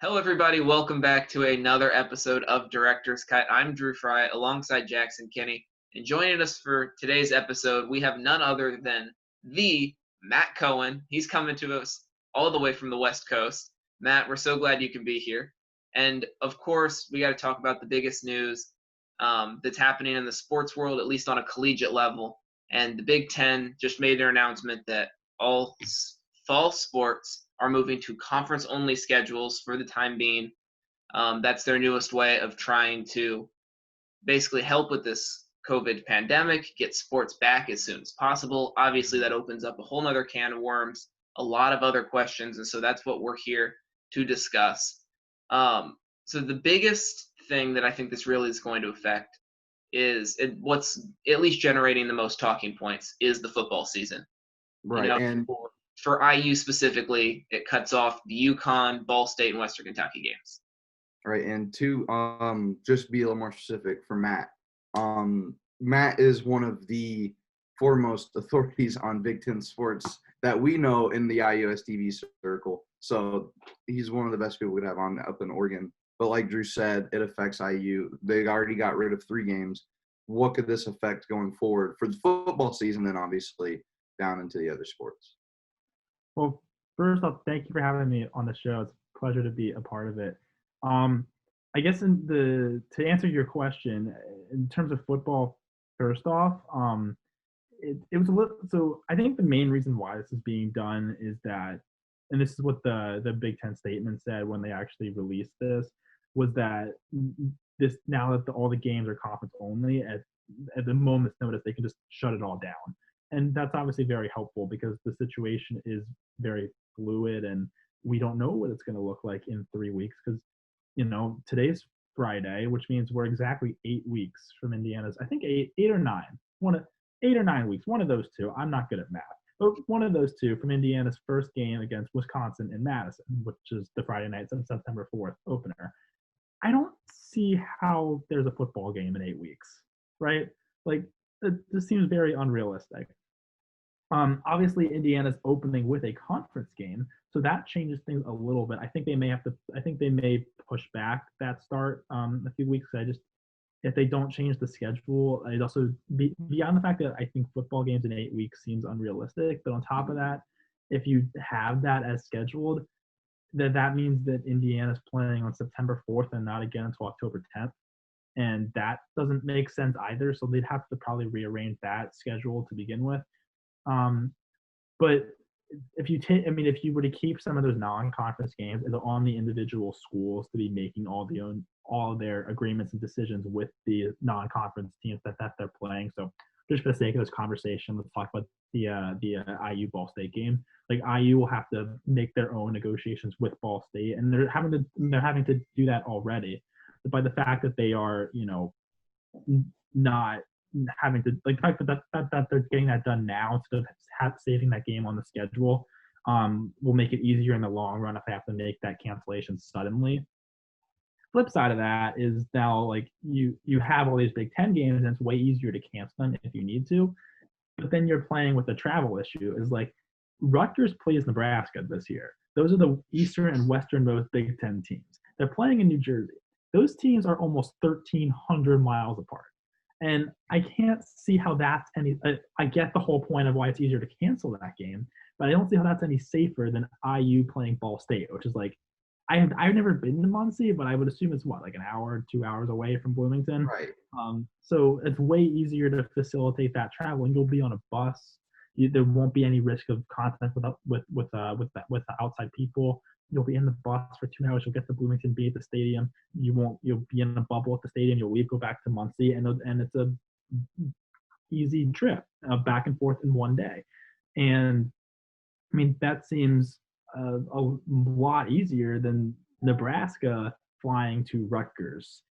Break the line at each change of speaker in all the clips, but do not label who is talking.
Hello, everybody. Welcome back to another episode of Director's Cut. I'm Drew Fry alongside Jackson Kinney. And joining us for today's episode, we have none other than the Matt Cohen. He's coming to us all the way from the West Coast. Matt, we're so glad you can be here. And of course, we got to talk about the biggest news that's happening in the sports world, at least on a collegiate level. And the Big Ten just made their announcement that all fall sports are moving to conference-only schedules for the time being. That's their newest way of trying to basically help with this COVID pandemic, get sports back as soon as possible. Obviously, that opens up a whole nother can of worms, a lot of other questions, and so that's what we're here to discuss. So the biggest thing that I think this really is going to affect is what's at least generating the most talking points is the football season.
Right, and
for IU specifically, it cuts off the UConn, Ball State, and Western Kentucky games.
right, and to just be a little more specific for Matt. Matt is one of the foremost authorities on Big Ten sports that we know in the IUSTV circle. So he's one of the best people we'd have on up in Oregon. But like Drew said, it affects IU. They already got rid of 3 games. What could this affect going forward for the football season and obviously down into the other sports?
Well, first off, thank you for having me on the show. It's a pleasure to be a part of it. I guess to answer your question, in terms of football, first off, it was a little. So I think the main reason why this is being done is that, and this is what the Big Ten statement said when they actually released this, was that this now that all the games are conference only, at the moment's notice, they can just shut it all down. And that's obviously very helpful because the situation is very fluid and we don't know what it's going to look like in 3 weeks because, today's Friday, which means we're exactly 8 weeks from Indiana's, I think 8 or 9, 8 or 9 weeks, one of those two. I'm not good at math, but one of those two from Indiana's first game against Wisconsin in Madison, which is the Friday night, September 4th opener. I don't see how there's a football game in 8 weeks, right? Like, this seems very unrealistic. Obviously, Indiana's opening with a conference game, so that changes things a little bit. I think they may push back that start a few weeks. If they don't change the schedule, it also beyond the fact that I think football games in 8 weeks seems unrealistic. But on top of that, if you have that as scheduled, that means that Indiana's playing on September 4th and not again until October 10th. And that doesn't make sense either. So they'd have to probably rearrange that schedule to begin with. But if you were to keep some of those non-conference games, it's on the individual schools to be making all of their agreements and decisions with the non-conference teams that they're playing. So just for the sake of this conversation, let's talk about the IU Ball State game. Like, IU will have to make their own negotiations with Ball State, and they're having to do that already. But by the fact that they are, not having to, like, the fact that they're getting that done now instead of saving that game on the schedule, will make it easier in the long run if they have to make that cancellation suddenly. Flip side of that is now, like, you have all these Big Ten games and it's way easier to cancel them if you need to, but then you're playing with the travel issue. Is like, Rutgers plays Nebraska this year. Those are the eastern and westernmost Big Ten teams. They're playing in New Jersey. Those teams are almost 1,300 miles apart. And I can't see how that's any – I get the whole point of why it's easier to cancel that game, but I don't see how that's any safer than IU playing Ball State, which is like – I've never been to Muncie, but I would assume it's like an hour, 2 hours away from Bloomington.
Right.
So it's way easier to facilitate that travel, and you'll be on a bus. There won't be any risk of contact with the outside people. You'll be in the bus for 2 hours. You'll get to Bloomington, be at the stadium. You'll be in a bubble at the stadium. You'll leave, go back to Muncie, and it's a easy trip back and forth in one day. And I mean, that seems a lot easier than Nebraska flying to Rutgers.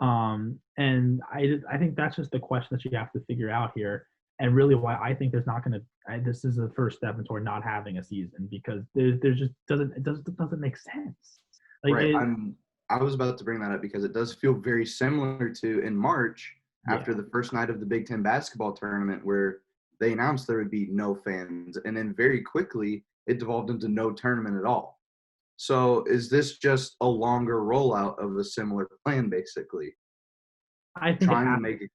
And I think that's just the question that you have to figure out here. And really why I think there's not going to, this is the first step toward not having a season, because there's just doesn't make sense. Like,
right. I was about to bring that up because it does feel very similar to in March after the first night of the Big Ten basketball tournament, where they announced there would be no fans. And then very quickly it devolved into no tournament at all. So is this just a longer rollout of a similar plan, basically?
I think it
Trying to
has.
make it.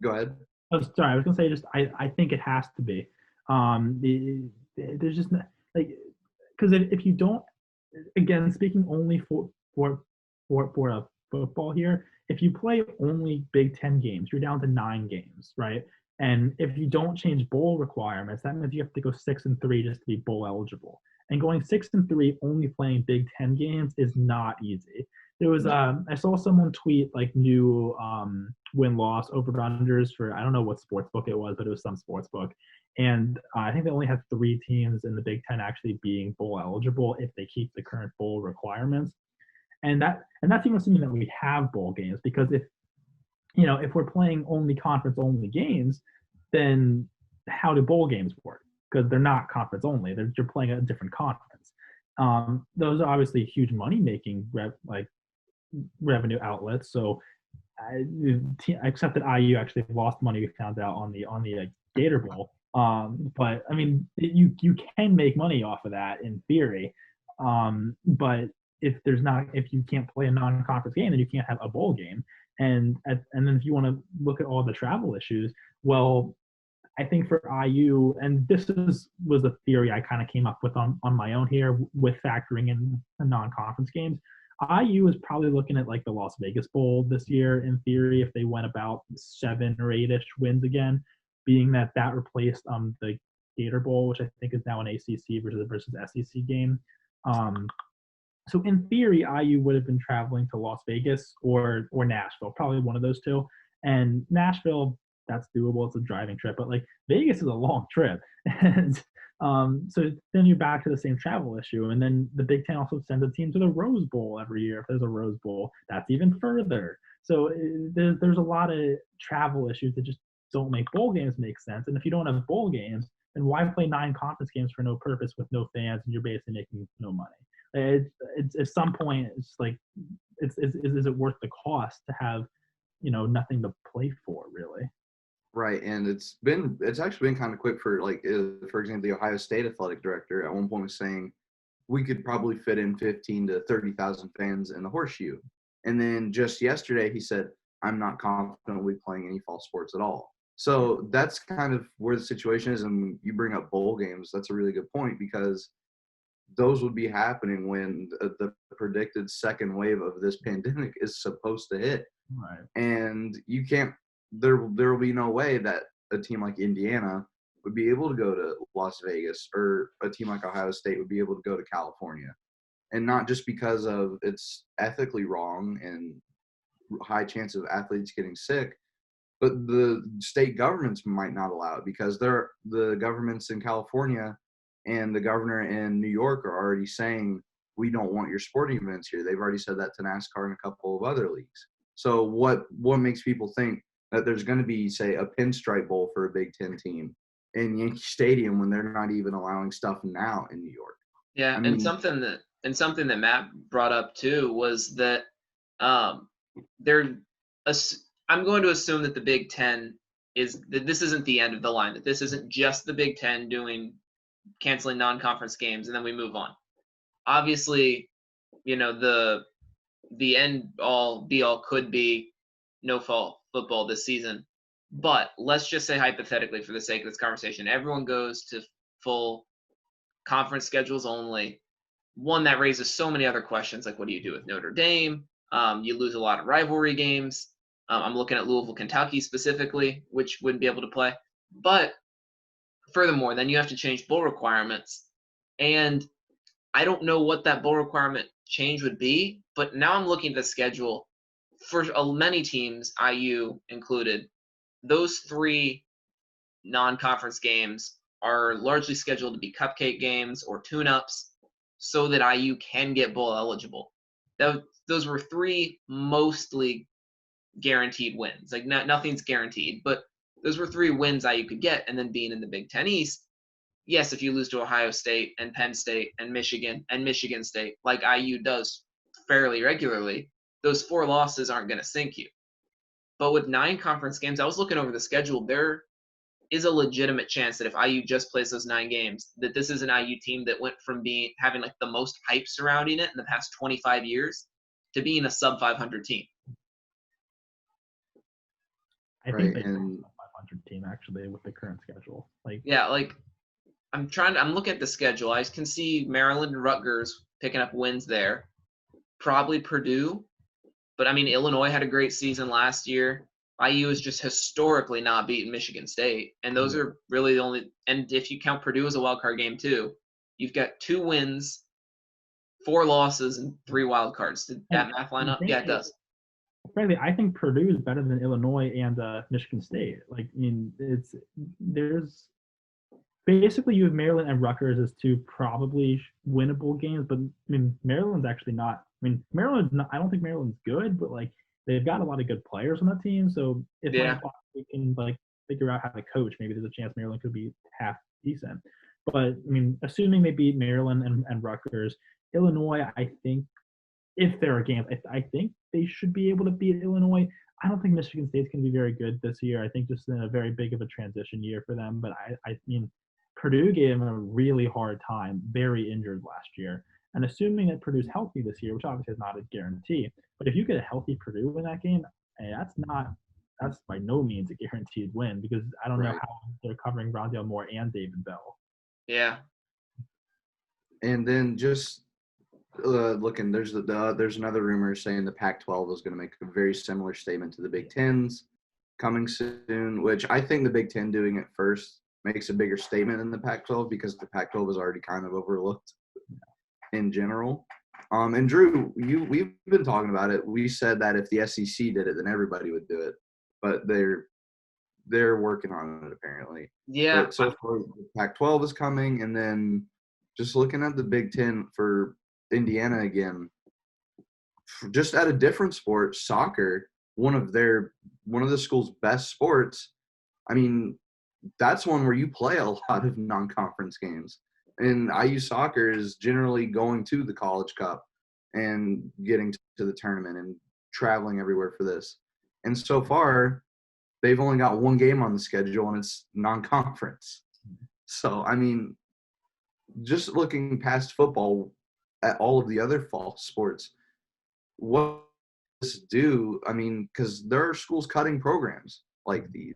Go ahead.
Oh, sorry, I was gonna say just I think it has to be. There's just like because if you don't, again, speaking only for a football here, if you play only Big Ten games, you're down to 9 games, right? And if you don't change bowl requirements, that means you have to go 6-3 just to be bowl eligible. And going 6-3 only playing Big Ten games is not easy. There was I saw someone tweet like new win loss over unders for I don't know what sports book it was, but it was some sports book. And I think they only had 3 teams in the Big Ten actually being bowl eligible if they keep the current bowl requirements. And that's even assuming that we have bowl games, because if we're playing only conference only games, then how do bowl games work? Because they're not conference only; you're playing a different conference. Those are obviously huge money making revenue outlets. So, except that IU actually lost money, we found out on the Gator Bowl. But I mean, you can make money off of that in theory. But if you can't play a non-conference game, then you can't have a bowl game. And then if you want to look at all the travel issues, well, I think for IU, and this was a theory I kind of came up with on my own here with factoring in the non-conference games. IU is probably looking at like the Las Vegas Bowl this year in theory if they went about 7 or 8-ish wins again, being that replaced the Gator Bowl, which I think is now an ACC versus SEC game. So in theory, IU would have been traveling to Las Vegas or Nashville, probably one of those two. And Nashville, that's doable. It's a driving trip, but like Vegas is a long trip. And so then you're back to the same travel issue. And then the Big Ten also sends a team to the Rose Bowl every year. If there's a Rose Bowl, that's even further. So there's a lot of travel issues that just don't make bowl games make sense. And if you don't have bowl games, then why play 9 conference games for no purpose with no fans and you're basically making no money? It's at some point, it's like, is it worth the cost to have, nothing to play for, really?
Right, and it's actually been kind of quick for for example, the Ohio State athletic director at one point was saying we could probably fit in 15 to 30,000 fans in the Horseshoe, and then just yesterday he said I'm not confidently playing any fall sports at all. So that's kind of where the situation is, and you bring up bowl games. That's a really good point because those would be happening when the predicted second wave of this pandemic is supposed to hit.
Right.
And you can't, there will be no way that a team like Indiana would be able to go to Las Vegas, or a team like Ohio State would be able to go to California. And not just because of it's ethically wrong and high chance of athletes getting sick, but the state governments might not allow it because the governments in California and the governor in New York are already saying, we don't want your sporting events here. They've already said that to NASCAR and a couple of other leagues. So what makes people think that there's going to be, say, a pinstripe bowl for a Big Ten team in Yankee Stadium when they're not even allowing stuff now in New York?
Yeah, and something that Matt brought up too was that I'm going to assume that the Big Ten that this isn't the end of the line, that this isn't just the Big Ten canceling non-conference games and then we move on. Obviously, the end all be all could be no fall football this season, but let's just say hypothetically for the sake of this conversation, everyone goes to full conference schedules only. One, that raises so many other questions, like what do you do with Notre Dame? You lose a lot of rivalry games. I'm looking at Louisville, Kentucky specifically, which wouldn't be able to play. But furthermore, then you have to change bowl requirements. And I don't know what that bowl requirement change would be, but now I'm looking at the schedule. For many teams, IU included, those 3 non-conference games are largely scheduled to be cupcake games or tune-ups so that IU can get bowl eligible. Those were 3 mostly guaranteed wins. Like nothing's guaranteed, but those were 3 wins IU could get, and then being in the Big Ten East, yes, if you lose to Ohio State and Penn State and Michigan State, like IU does fairly regularly, those 4 losses aren't going to sink you. But with 9 conference games, I was looking over the schedule, they're is a legitimate chance that if IU just plays those 9 games, that this is an IU team that went from having like the most hype surrounding it in the past 25 years to being a sub 500 team.
I
Right,
think they
and-
are a 500 team actually with the current schedule. Like,
Yeah, like I'm looking at the schedule. I can see Maryland and Rutgers picking up wins there. Probably Purdue. But I mean, Illinois had a great season last year. IU is just historically not beaten Michigan State. And those are really the only, and if you count Purdue as a wild card game too, you've got 2 wins, 4 losses, and 3 wild cards. Did that math line up? Yeah, it does.
Frankly, I think Purdue is better than Illinois and Michigan State. Like, I mean, there's basically you have Maryland and Rutgers as 2 probably winnable games, but I mean Maryland's actually not. I mean Maryland's not. I don't think Maryland's good, but like they've got a lot of good players on that team. So if we can like figure out how to coach, maybe there's a chance Maryland could be half decent. But I mean, assuming they beat Maryland and Rutgers, Illinois, I think if there are games, I think they should be able to beat Illinois. I don't think Michigan State's going to be very good this year. I think just in a very big of a transition year for them. But I mean, Purdue gave them a really hard time, very injured last year. And assuming that Purdue's healthy this year, which obviously is not a guarantee, but if you get a healthy Purdue in that game, that's by no means a guaranteed win because I don't know how they're covering Rondale Moore and David Bell.
Yeah.
And then just looking, there's another rumor saying the Pac-12 is going to make a very similar statement to the Big Ten's coming soon, which I think the Big Ten doing it first makes a bigger statement than the Pac-12 because the Pac-12 is already kind of overlooked in general. And Drew, we've been talking about it. We said that if the SEC did it, then everybody would do it, but they're working on it apparently.
Yeah.
But so far, the Pac-12 is coming, and then just looking at the Big Ten for Indiana again, just at a different sport, soccer, one of the school's best sports. I mean, that's one where you play a lot of non-conference games. And IU soccer is generally going to the College Cup and getting to the tournament and traveling everywhere for this. And so far, they've only got 1 game on the schedule, and it's non-conference. So, I mean, just looking past football at all of the other fall sports, what does this do? I mean, because there are schools cutting programs like these.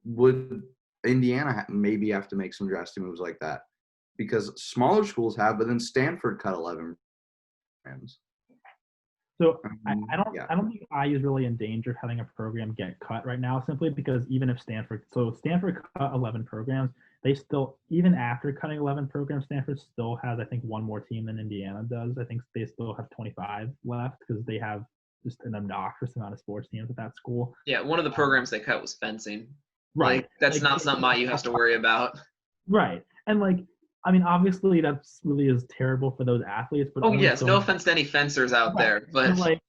Would Indiana maybe have to make some drastic moves like that? Because smaller schools have, but then Stanford cut 11 programs.
So I don't think IU is really in danger of having a program get cut right now, simply because even if Stanford cut 11 programs, they still, even after cutting 11 programs, Stanford still has, I think, 1 more team than Indiana does. I think they still have 25 left because they have just an obnoxious amount of sports teams at that school.
Yeah, one of the programs they cut was fencing.
Right.
Like, that's not something IU has to worry about.
Right. And like, I mean, obviously that's really is terrible for those athletes. But
yes, no offense to any fencers out there, but
like,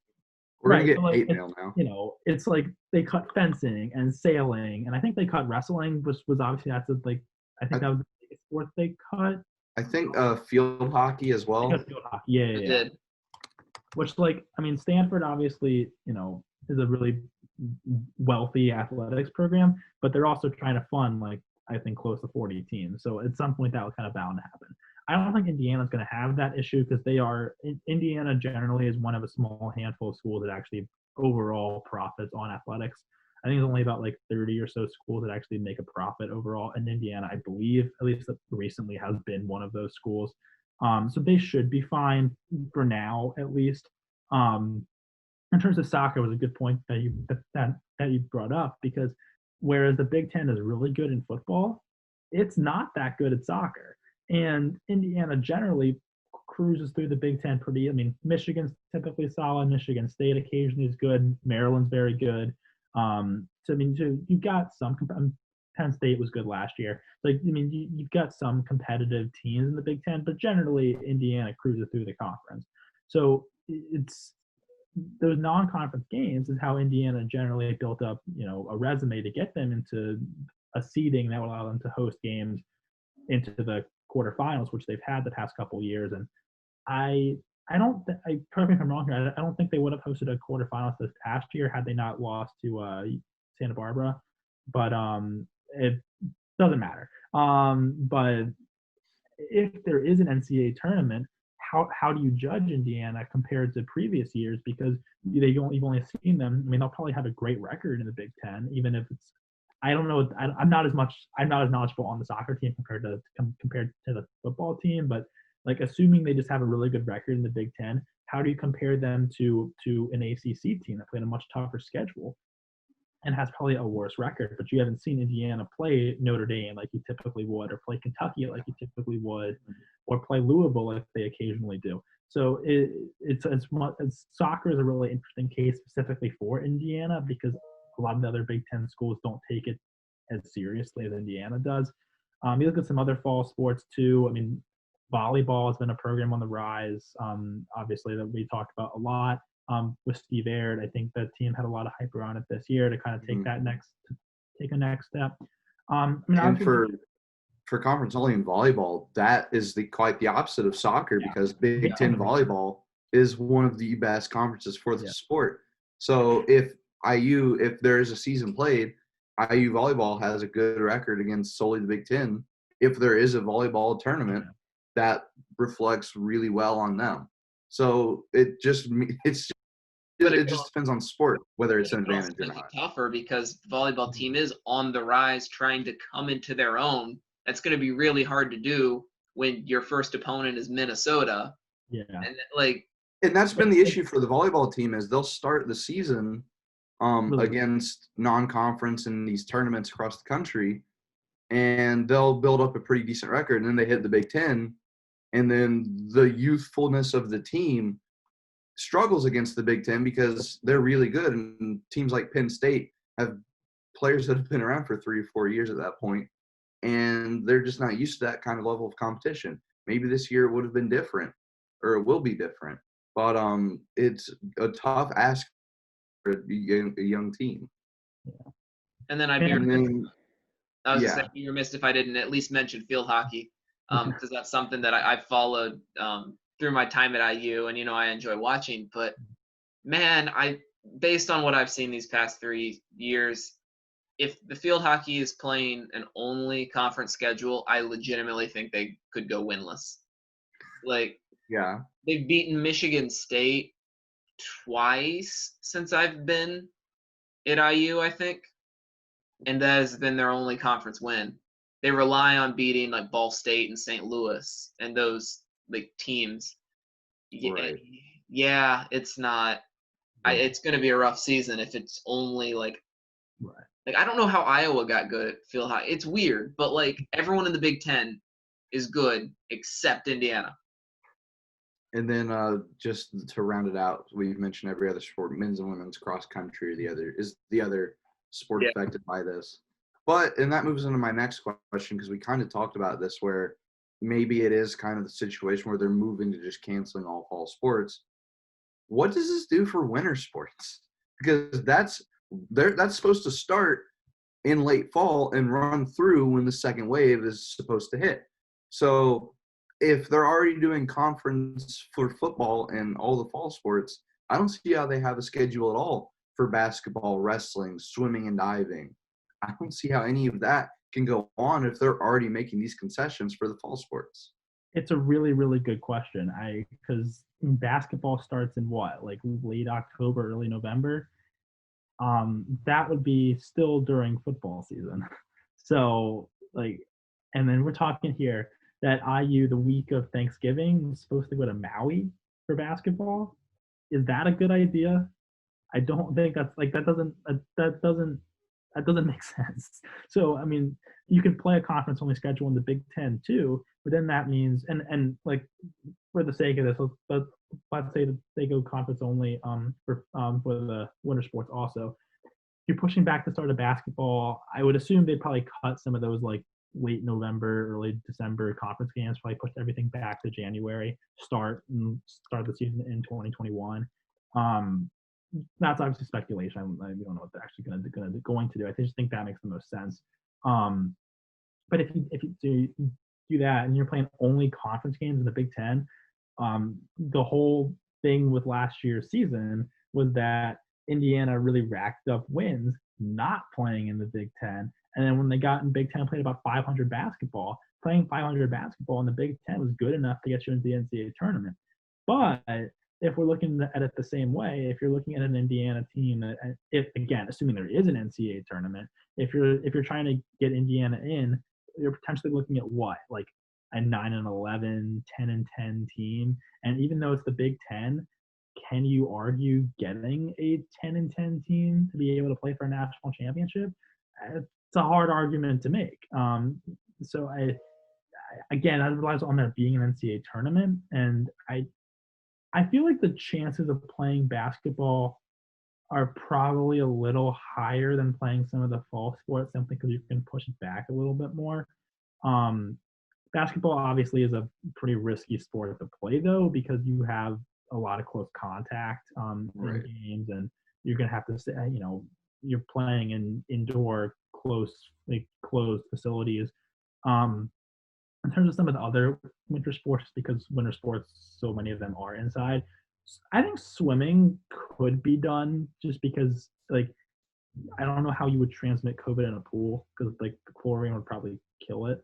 we're gonna get hate mail now.
You know, it's like they cut fencing and sailing, and I think they cut wrestling, which was obviously I think that was the biggest sport they cut.
I think field hockey as well.
Field hockey, yeah.
It did.
Which, like, I mean, Stanford obviously, you know, is a really wealthy athletics program, but they're also trying to fund, like, I think close to 40 teams. So at some point that was kind of bound to happen. I don't think Indiana's going to have that issue because Indiana generally is one of a small handful of schools that actually overall profits on athletics. I think there's only about like 30 or so schools that actually make a profit overall. And Indiana, I believe, at least recently, has been one of those schools. So they should be fine for now, at least. In terms of soccer, was a good point that you brought up, because whereas the Big Ten is really good in football, it's not that good at soccer. And Indiana generally cruises through the Big Ten pretty. I mean, Michigan's typically solid. Michigan State occasionally is good. Maryland's very good. So I mean, you've got some. Penn State was good last year. Like, I mean, you've got some competitive teams in the Big Ten, but generally Indiana cruises through the conference. So it's those non-conference games is how Indiana generally built up, you know, a resume to get them into a seeding that will allow them to host games into the quarterfinals, which they've had the past couple of years. And I correct me if I'm wrong here, I don't think they would have hosted a quarterfinals this past year had they not lost to Santa Barbara. But doesn't matter. But if there is an NCAA tournament, how do you judge Indiana compared to previous years? Because you've only seen them. I mean, they'll probably have a great record in the Big Ten, even if it's. I don't know. I'm not as knowledgeable on the soccer team compared to the football team. But like, assuming they just have a really good record in the Big Ten, how do you compare them to an ACC team that played a much tougher schedule and has probably a worse record? But you haven't seen Indiana play Notre Dame like you typically would, or play Kentucky like you typically would, or play Louisville like they occasionally do. So soccer is a really interesting case specifically for Indiana, because a lot of the other Big Ten schools don't take it as seriously as Indiana does. You look at some other fall sports too. I mean, volleyball has been a program on the rise, obviously, that we talked about a lot. With Steve Aird, I think the team had a lot of hype around it this year to kind of take a next step. I mean,
and for conference only in volleyball, that is quite the opposite of soccer, because Big Ten volleyball is one of the best conferences for the sport. So if there is a season played, IU volleyball has a good record against solely the Big Ten. If there is a volleyball tournament, that reflects really well on them. So it just depends on sport whether it's an advantage or not.
Tougher because the volleyball team is on the rise, trying to come into their own. That's going to be really hard to do when your first opponent is Minnesota.
Yeah,
and
that's been the issue for the volleyball team, is they'll start the season against non-conference in these tournaments across the country, and they'll build up a pretty decent record, and then they hit the Big Ten, and then the youthfulness of the team struggles against the Big Ten because they're really good, and teams like Penn State have players that have been around for 3 or 4 years at that point, and they're just not used to that kind of level of competition. Maybe this year it would have been different, or it will be different, but it's a tough ask for a young team.
Yeah. And then I'd be remiss if I didn't at least mention field hockey, because that's something that I followed through my time at IU, and I enjoy watching. But man, based on what I've seen these past 3 years, if the field hockey is playing an only conference schedule, I legitimately think they could go winless. They've beaten Michigan State twice since I've been at IU, I think, and that has been their only conference win. They rely on beating like Ball State and St. Louis and those teams.
Right.
Yeah, it's not. It's going to be a rough season if it's only
Right.
I don't know how Iowa got good at field hockey. It's weird, but everyone in the Big Ten is good except Indiana.
And then just to round it out, we've mentioned every other sport, men's and women's, cross country, the other sport affected by this. And that moves into my next question, because we kind of talked about this, where maybe it is kind of the situation where they're moving to just canceling all fall sports. What does this do for winter sports? Because that's supposed to start in late fall and run through when the second wave is supposed to hit. So if they're already doing conference for football and all the fall sports, I don't see how they have a schedule at all for basketball, wrestling, swimming, and diving. I don't see how any of that can go on if they're already making these concessions for the fall sports.
It's a really, really good question. Because basketball starts in what, late October, early November? That would be still during football season. So, and then we're talking here that IU, the week of Thanksgiving, is supposed to go to Maui for basketball. Is that a good idea? I don't think that's that doesn't make sense. So, I mean, you can play a conference only schedule in the Big Ten too, but then that means, and for the sake of this, let's say that they go conference only for the winter sports also. You're pushing back the start of basketball. I would assume they'd probably cut some of those late November, early December conference games, probably push everything back to January, start the season in 2021. That's obviously speculation. We don't know what they're actually going to do. I just think that makes the most sense. But if you do that and you're playing only conference games in the Big Ten, the whole thing with last year's season was that Indiana really racked up wins not playing in the Big Ten, And then when they got in Big Ten, played about 500 basketball. Playing 500 basketball in the Big Ten was good enough to get you into the NCAA tournament. But if we're looking at it the same way, if you're looking at an Indiana team that, if again, assuming there is an NCAA tournament, if you're trying to get Indiana in, you're potentially looking at what, like a 9-11, 10-10 team. And even though it's the Big Ten, can you argue getting a 10-10 team to be able to play for a national championship? It's a hard argument to make. So again, that relies on there being an NCAA tournament, and I feel like the chances of playing basketball are probably a little higher than playing some of the fall sports, simply because you can push it back a little bit more. Basketball obviously is a pretty risky sport to play, though, because you have a lot of close contact
Right.
in games, and you're gonna have to say, you're playing in indoor closed facilities. In terms of some of the other winter sports, because winter sports, so many of them are inside, I think swimming could be done, just because, like, I don't know how you would transmit COVID in a pool, because like the chlorine would probably kill it,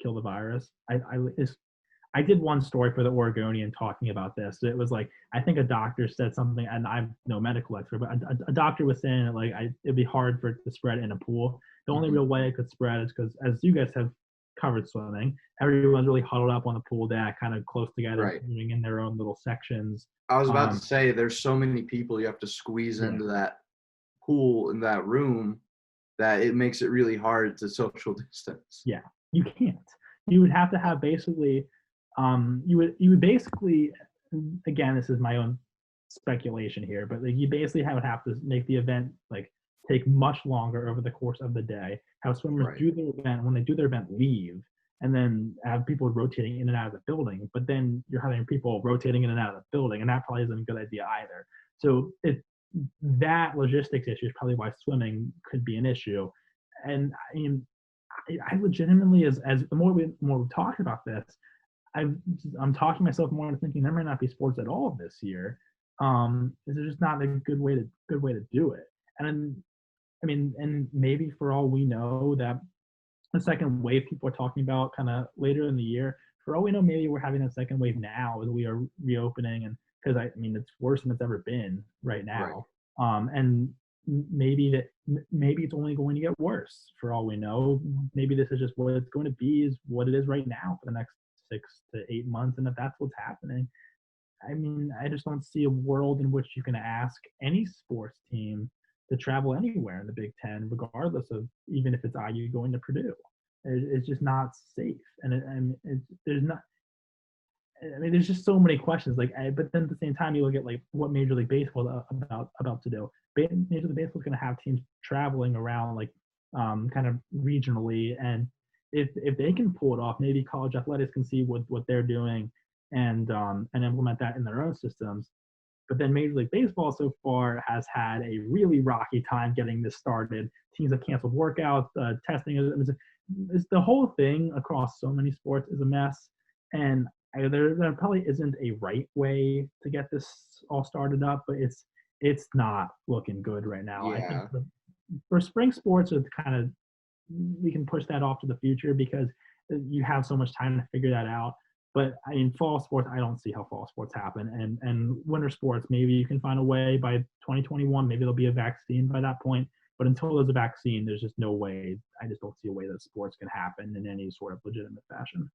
kill the virus. I did one story for the Oregonian talking about this. It was like, I think a doctor said something, and I'm no medical expert, but a doctor was saying that, like, it'd be hard for it to spread in a pool. The only real way it could spread is because, as you guys have covered swimming, everyone's really huddled up on the pool deck, kind of close together,
Right.
swimming in their own little sections.
I was about to say, there's so many people you have to squeeze into that pool in that room that it makes it really hard to social distance.
Yeah, you can't. You would have to have basically, you would basically, again, this is my own speculation here, but like you basically would have to make the event like take much longer over the course of the day. Have swimmers do their event, when they do their event, leave, and then have people rotating in and out of the building. But then you're having people rotating in and out of the building, and that probably isn't a good idea either. So that logistics issue is probably why swimming could be an issue. And I mean, I legitimately, as the more we talk about this, I'm talking myself more into thinking there might not be sports at all this year. It's just not a good way to do it. And I mean, and maybe for all we know, that the second wave people are talking about kind of later in the year, for all we know, maybe we're having a second wave now as we are reopening, and because I mean it's worse than it's ever been right now. And maybe it's only going to get worse for all we know. Maybe this is just what it's going to be, is what it is right now for the next 6 to 8 months, and if that's what's happening, I mean, I just don't see a world in which you can ask any sports team to travel anywhere in the Big Ten, regardless of, even if it's IU going to Purdue. It's just not safe, and there's just so many questions. Like, but then at the same time, you look at like what Major League Baseball about to do. Major League Baseball is going to have teams traveling around, like, kind of regionally, and if they can pull it off, maybe college athletics can see what they're doing and implement that in their own systems. But then Major League Baseball so far has had a really rocky time getting this started. Teams have canceled workouts, testing is the whole thing across so many sports is a mess. And there probably isn't a right way to get this all started up, but it's not looking good right now.
Yeah.
I think for spring sports, it's kind of, we can push that off to the future because you have so much time to figure that out. But I mean, fall sports, I don't see how fall sports happen. And winter sports, maybe you can find a way by 2021. Maybe there'll be a vaccine by that point. But until there's a vaccine, there's just no way. I just don't see a way that sports can happen in any sort of legitimate fashion.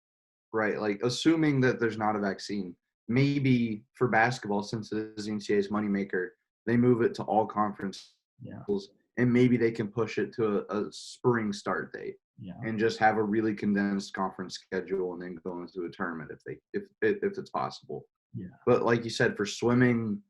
Right. Like, assuming that there's not a vaccine, maybe for basketball, since it is NCAA's moneymaker, they move it to all conference.
Yeah.
And maybe they can push it to a spring start date.
Yeah.
And just have a really condensed conference schedule and then go into a tournament if it's possible.
Yeah.
But like you said, for swimming,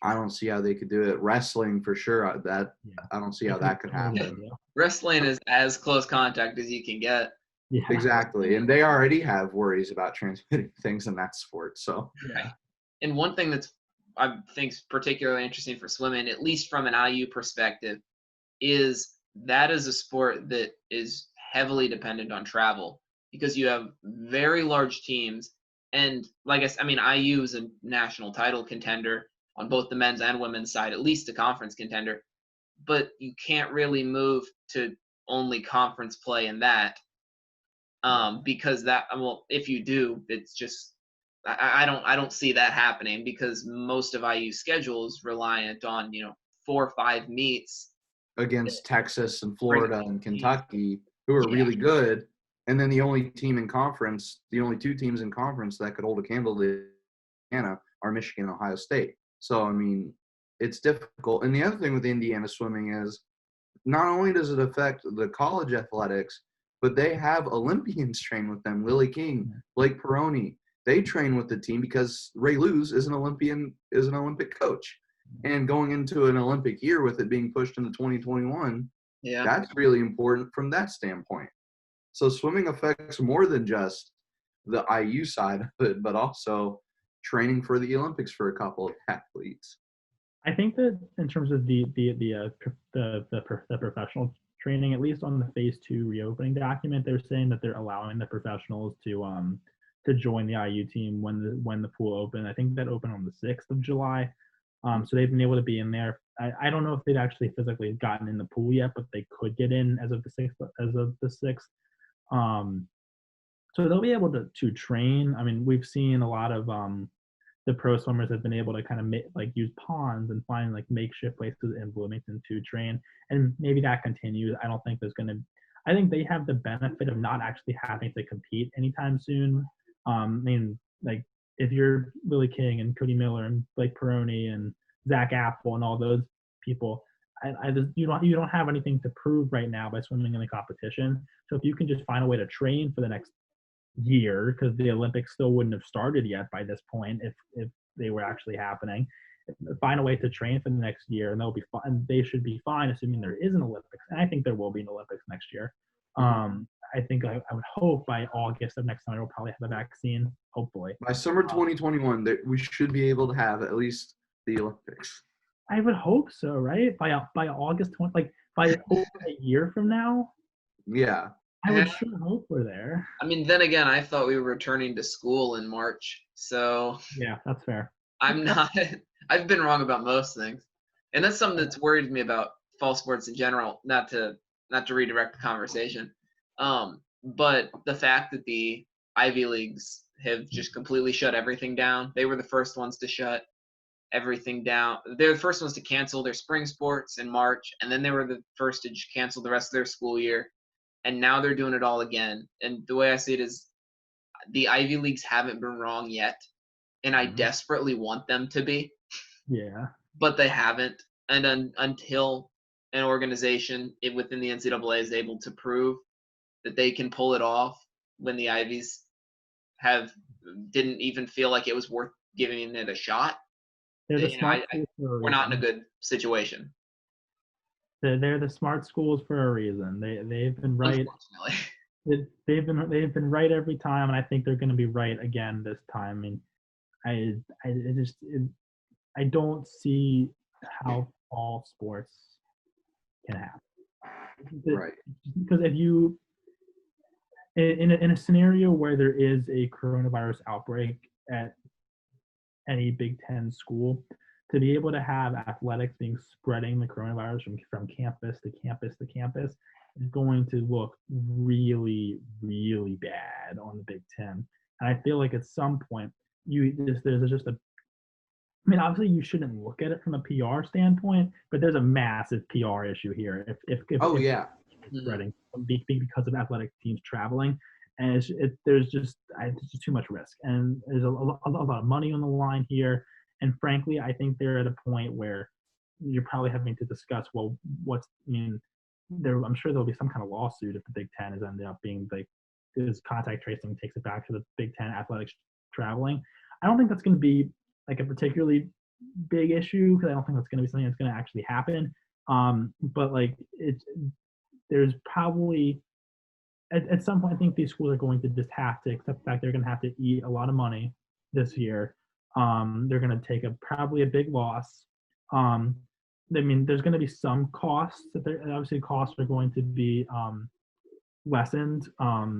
I don't see how they could do it. Wrestling, for sure, I don't see how that could happen.
Wrestling is as close contact as you can get.
Yeah.
Exactly. And they already have worries about transmitting things in that sport. So
Yeah.
And one thing that's I think is particularly interesting for swimming, at least from an IU perspective, is that is a sport that is heavily dependent on travel because you have very large teams. And like I mean, IU is a national title contender on both the men's and women's side, at least a conference contender. But you can't really move to only conference play in that. Because that, well, if you do, it's just I don't see that happening because most of IU's schedule is reliant on 4 or 5 meets
against Texas and
bring
Florida and
teams.
Kentucky, who are
Yeah.
really good. And then the only team in conference, the only 2 teams in conference that could hold a candle to Indiana are Michigan and Ohio State. So, I mean, it's difficult. And the other thing with Indiana swimming is not only does it affect the college athletics, but they have Olympians train with them. Lily King, Blake Peroni, they train with the team because Ray Lewis is an Olympic coach. And going into an Olympic year with it being pushed into 2021, that's really important from that standpoint. So swimming affects more than just the IU side of it, but also training for the Olympics for a couple of athletes.
I think that in terms of the professional training, at least on the phase 2 reopening document, they're saying that they're allowing the professionals to join the IU team when the pool opened. I think that opened on the 6th of July. So they've been able to be in there. I don't know if they've actually physically gotten in the pool yet, but they could get in as of the 6th. So they'll be able to train. I mean, we've seen a lot of the pro swimmers have been able to kind of use ponds and find like makeshift places in Bloomington to train, and maybe that continues. I don't think I think they have the benefit of not actually having to compete anytime soon. I mean, like if you're Lily King and Cody Miller and Blake Peroni and Zach Apple and all those people, you don't have anything to prove right now by swimming in the competition. So if you can just find a way to train for the next year, because the Olympics still wouldn't have started yet by this point if they were actually happening, find a way to train for the next year, and they'll be fine. They should be fine, assuming there is an Olympics, and I think there will be an Olympics next year. I think I would hope by August of next summer we'll probably have a vaccine. Hopefully
by summer 2021, we should be able to have at least the Olympics.
I would hope so, right? By August 20, like by over a year from now.
Yeah.
I would sure hope we're there.
I mean, then again, I thought we were returning to school in March, so
yeah, that's fair.
I'm not. I've been wrong about most things, and that's something that's worried me about fall sports in general. Not to redirect the conversation, but the fact that the Ivy Leagues have just completely shut everything down. They were the first ones to shut everything down. They're the first ones to cancel their spring sports in March, and then they were the first to cancel the rest of their school year. And now they're doing it all again. And the way I see it is the Ivy Leagues haven't been wrong yet. And I desperately want them to be.
Yeah.
But they haven't. And until an organization within the NCAA is able to prove that they can pull it off when the Ivies didn't even feel like it was worth giving it a shot,
They're the smart schools for a
we're not in a
reason.
good situation.
They're the smart schools for a reason. They've been right.
Unfortunately.
They've been right every time, and I think they're going to be right again this time. I mean, I don't see how all sports can happen.
Right.
Because if you in a scenario where there is a coronavirus outbreak at any Big Ten school, to be able to have athletics spreading the coronavirus from campus to campus to campus is going to look really, really bad on the Big Ten. And I feel like at some point there's just a. I mean, obviously you shouldn't look at it from a PR standpoint, but there's a massive PR issue here. If spreading because of athletic teams traveling, and there's just too much risk, and there's a lot of money on the line here. And frankly, I think they're at a point where you're probably having to discuss, well, I'm sure there'll be some kind of lawsuit if the Big Ten is ended up being like this contact tracing takes it back to the Big Ten athletics traveling. I don't think that's going to be like a particularly big issue, because I don't think that's going to be something that's going to actually happen. But like there's probably at some point, I think these schools are going to just have to accept the fact they're going to have to eat a lot of money this year. They're going to take probably a big loss. I mean, there's going to be some costs obviously costs are going to be lessened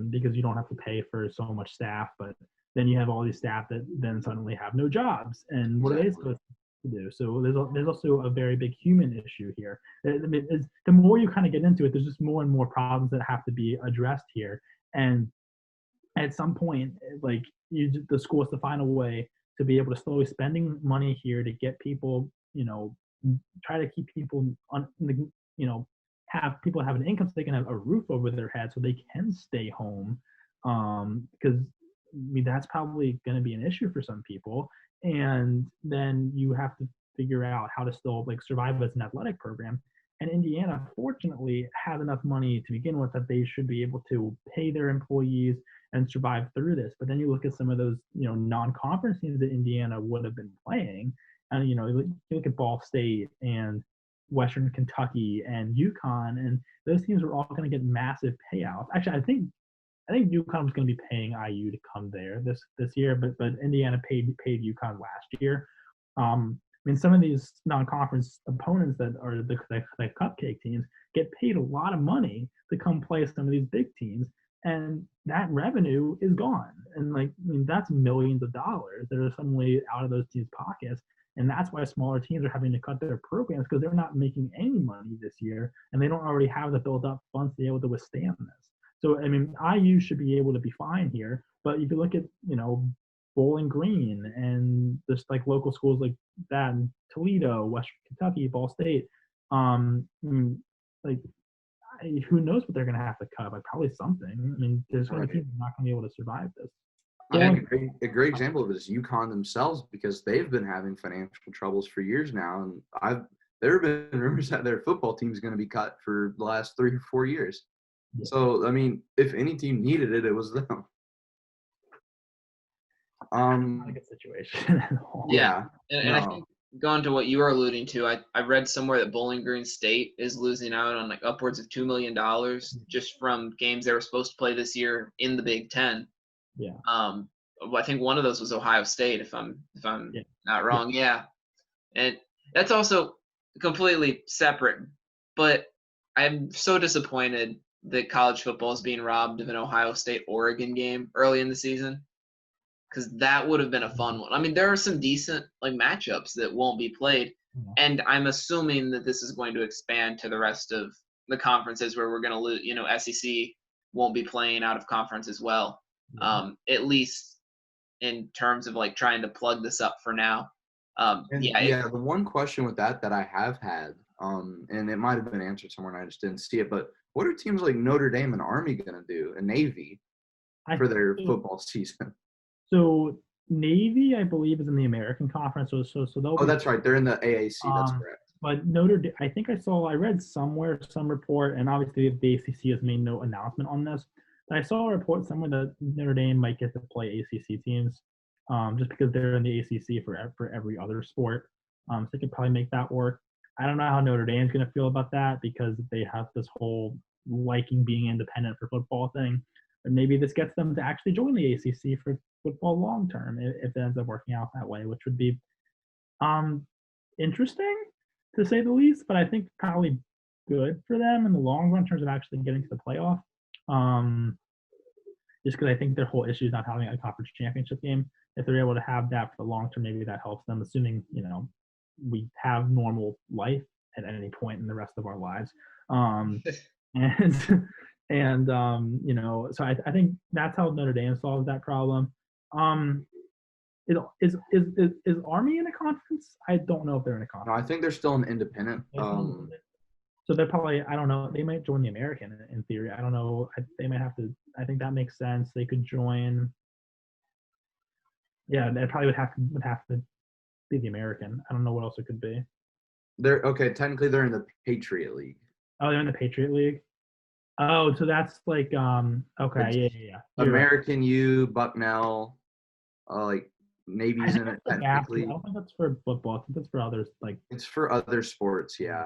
because you don't have to pay for so much staff, but then you have all these staff that then suddenly have no jobs, and what are they supposed to to do. So there's also a very big human issue here. I mean, the more you kind of get into it, there's just more and more problems that have to be addressed here. And at some point, like the school has to find a way to be able to slowly spending money here to get people, try to keep people on the, have people have an income so they can have a roof over their head so they can stay home. Because I mean, that's probably going to be an issue for some people. And then you have to figure out how to still like survive as an athletic program. And Indiana, fortunately, has enough money to begin with that they should be able to pay their employees and survive through this. But then you look at some of those, non-conference teams that Indiana would have been playing, and you look at Ball State and Western Kentucky and UConn, and those teams were all going to get massive payouts. Actually, I think UConn was going to be paying IU to come there this year, but Indiana paid UConn last year. I mean, some of these non-conference opponents that are the cupcake teams get paid a lot of money to come play some of these big teams, and that revenue is gone. And that's millions of dollars that are suddenly out of those teams' pockets. And that's why smaller teams are having to cut their programs, because they're not making any money this year, and they don't already have the built-up funds to be able to withstand this. So, I mean, IU should be able to be fine here. But if you look at, Bowling Green and just like local schools like that in Toledo, Western Kentucky, Ball State, who knows what they're going to have to cut? Like probably something. I mean, there's going to be people not going to be able to survive this.
A great example of it is UConn themselves, because they've been having financial troubles for years now, and there have been rumors that their football team is going to be cut for the last 3 or 4 years. Yeah. So I mean, if any team needed it, it was them.
Not a good situation at all.
Yeah, and I think going to what you were alluding to, I read somewhere that Bowling Green State is losing out on like upwards of $2 million just from games they were supposed to play this year in the Big Ten.
Yeah.
I think one of those was Ohio State, if I'm not wrong. Yeah. And that's also completely separate. But I'm so disappointed that college football is being robbed of an Ohio State-Oregon game early in the season, because that would have been a fun one. I mean, there are some decent matchups that won't be played, and I'm assuming that this is going to expand to the rest of the conferences where we're going to lose. SEC won't be playing out of conference as well, at least in terms of trying to plug this up for now.
The one question with that I have had, and it might have been answered somewhere and I just didn't see it, but what are teams like Notre Dame and Army going to do, and Navy, for their football season?
So Navy, I believe, is in the American Conference. So they'll.
Oh, that's right. They're in the AAC. That's correct.
But Notre Dame, I read somewhere some report, and obviously the ACC has made no announcement on this. But I saw a report somewhere that Notre Dame might get to play ACC teams, just because they're in the ACC for every other sport. So they could probably make that work. I don't know how Notre Dame's going to feel about that, because they have this whole liking being independent for football thing. But maybe this gets them to actually join the ACC for football long term, if it ends up working out that way, which would be interesting to say the least, but I think probably good for them in the long run in terms of actually getting to the playoff. Just because I think their whole issue is not having a conference championship game. If they're able to have that for the long term, maybe that helps them, assuming we have normal life at any point in the rest of our lives. So I think that's how Notre Dame solves that problem. Is Army in a conference? I don't know if they're in a conference.
No, I think they're still an independent.
So they're probably, I don't know, they might join the American in theory. I don't know. They might have to. I think that makes sense. They could join. Yeah, they probably would have to be the American. I don't know what else it could be.
Technically they're in the Patriot League.
Oh, they're in the Patriot League. Oh, so that's okay. Yeah.
American U, Bucknell, Navy's in it technically.
I don't think that's for football. I think that's for others.
It's for other sports, yeah.